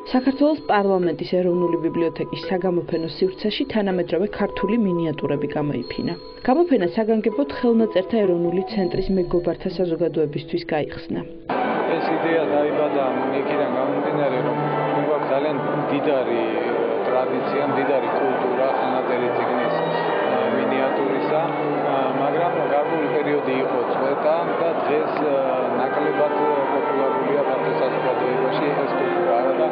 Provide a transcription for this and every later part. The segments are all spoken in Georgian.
საქართველოს პარლამენტის ეროვნული ბიბლიოთეკის საგამოფენო სივრცეში თანამედროვე ქართული მინიატურები გამოიფინა. გამოფენა საგანგებოდ ხელნაწერთა ეროვნული ცენტრის მეგობართა საზოგადოებისთვის გაიხსნა. ეს იდეა დაიბადა იქიდან გამომდინარე, რომ გვაქვს ძალიან მდიდარი ტრადიცია, მდიდარი კულტურა ხელნაწერი წიგნის მინიატურისა, მაგრამ გარკვეული პერიოდი იყო წვეტა და დღეს ნაკლებად პოპულარულია ქართულ საზოგადოებაში ეს კულტურა და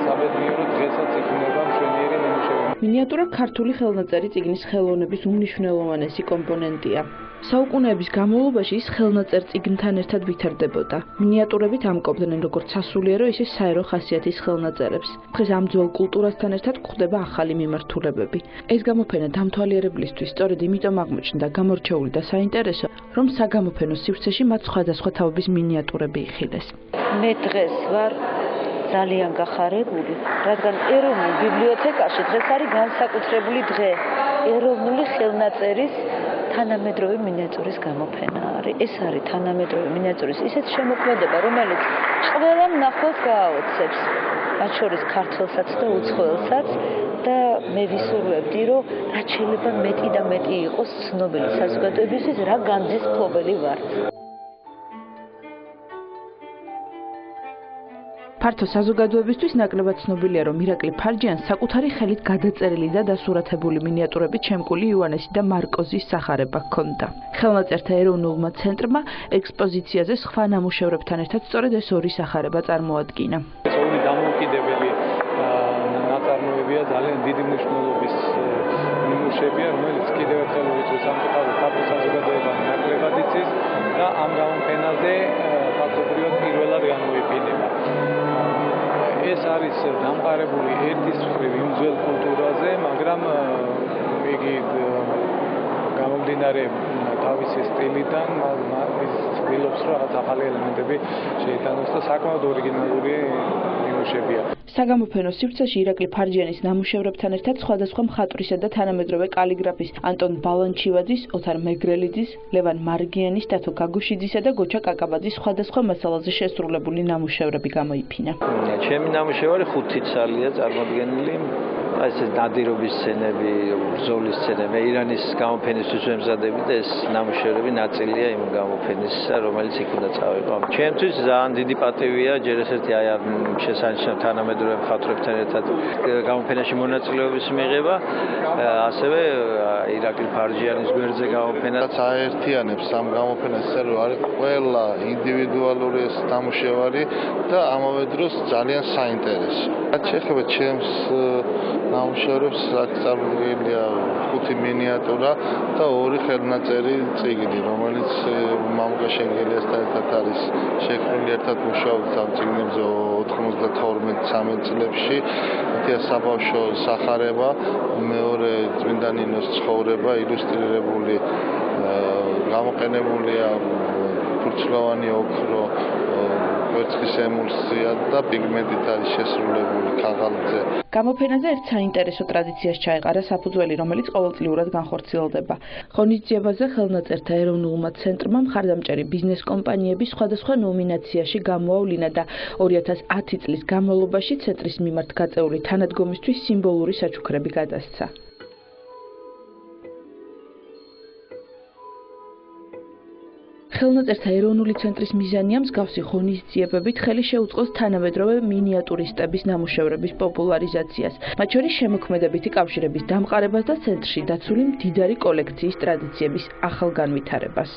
საბედნიეროდ დღესაც იქნება მშვენიერი ნიმუშები. მინიატურა ქართული ხელნაწერი წიგნის ხელოვნების უმნიშვნელოვანესი კომპონენტია. საუკუნეების განმავლობაში ის ხელნაწერ წიგნთან ერთად ვითარდებოდა. მინიატურებით ამკობდნენ როგორც სასულიერო, ისე საერო ხასიათის ხელნაწერებს. დღეს ამ ძველ კულტურასთან ერთად გვხვდება ახალი მიმართულებები. ეს გამოფენა დამთვალიერებლისთვის სწორედ იმიტომ აღმოჩნდა გამორჩეული და საინტერესო, რომ საგამოფენო სივრცეში მათ სხვადასხვა თაობის მინიატურები იხილეს. მე დღეს ვარ ძალიან გახარებული, რადგან ეროვნულ ბიბლიოთეკაში დღეს არის განსაკუთრებული დღე. ეროვნული ხელნაწერის თანამედროვე მინიატურის გამოფენა არის. ეს არის თანამედროვე მინიატურის ისეთ შემოქმედება, რომელიც ყველა მნახველს გააოცებს, მათ შორის ქართველსაც და უცხოელსაც და მე ვისურვებდი, რომ რაც შეიძლება მეტი და მეტი იყოს ცნობილი საზოგადოებისთვის, რა განძის მფლობელი ვართ. ფართო საზოგადოებისთვის ნაკლებად ცნობილია, რომ ირაკლი ფარჯიანს საკუთარი ხელით გადაწერილი და დასურათებული მინიატურებით შემკული იოანესი და მარკოზის სახარება ჰქონდა. ხელნაწერთა ეროვნულმა ცენტრმა ექსპოზიციაზე სხვა ნამუშევრებთან ერთად სწორედ ეს ორი სახარება წარმოადგინა. ეს ორი დამოუკიდებელი ნაწარმოებია, ძალიან დიდი მნიშვნელობის ნიმუშებია, რომელიც კიდევ ერთხელ უწევს სამწუხაროდ ქართულ საზოგადოებას ნაკლებად იცის და ამ გამოფენაზე ფაქტობრივად პირველად გამოიფინება. ეს არის დამყარებული ერთის მხრივ იმ ძველ კულტურაზე, მაგრამ იგი გამომდინარე თავისი სტილიდან ის ცდილობს, რომ რაღაც ახალი ელემენტები შეიტანოს და საკმაოდ ორიგინალური ნიმუშებია. საგამოფენო სივრცეში ირაკლი ფარჯიანის ნამუშევრებთან ერთად სხვადასხვა მხატვრისა და თანამედროვე კალიგრაფის ანტონ ბალანჩივაძის, ოთარ მეგრელიძის, ლევან მარგიანის, დათო გაგუშიძისა და გოჩა კაკაბაძის სხვადასხვა მასალაზე შესრულებული ნამუშევრები გამოიფინა. ჩემი ნამუშევარი 5 ცალია წარმოდგენილი. ეს ნადირობის სცენები, ბრძოლის სცენები, ირანის გამოფენისთვის ვემზადები და ეს ნამუშევრები ნაწილია იმ გამოფენისა, რომელიც იქ უნდა წავიყო. ჩემთვის ძალიან დიდი პატივია ჯერ ესეთი აი ამ შესანიშნავ თანამედროვე მხატვრებთან ერთად გამოფენაში მონაწილეობის მიღება, ასევე ირაკლი ფარჯიანის გვერდზე გამოფენა. რაც აერთიანებს ამ გამოფენას, რომ არის ყველა ინდივიდუალური ეს ნამუშევარი და ამავე დროს ძალიან საინტერესო. რაც შეეხება ჩემს ნამუშევრებს, აქ წარმოდგენილია 5 მინიატურა და 2 ხელნაწერი წიგნი, რომელიც მამუკა შენგელიასთან ერთად არის შექმნილი, ერთად მუშაობთ ამ წიგნებზე 92-13 წლებში. ერთია საბავშვო სახარება, მეორე წმინდა ნინოს ცხოვრება, ილუსტრირებული, გამოყენებულია ფურცლოვანი ოქრო, ვერცხლის ემულსია და პიგმენტით არის შესრულებული ქაღალდზე. გამოფენაზე ერთ საინტერესო ტრადიციას ჩაეყარა საფუძველი, რომელიც ყოველწლიურად განხორციელდება. ღონისძიებაზე ხელნაწერთა ეროვნულმა ცენტრმა მხარდამჭერი ბიზნეს კომპანიები სხვადასხვა ნომინაციაში გამოავლინა და 2010 წლის განმავლობაში ცენტრის მიმართ გაწეული თანადგომისთვის სიმბოლური საჩუქრები გადასცა. ხელნაწერთა ეროვნული ცენტრის მიზანია მსგავსი ღონისძიებებით ხელი შეუწყოს თანამედროვე მინიატურისტების ნამუშევრების პოპულარიზაციას, მათ შორის შემოქმედებითი კავშირების დამყარებას და ცენტრში დაცული მდიდარი კოლექციის ტრადიციების ახალ განვითარებას.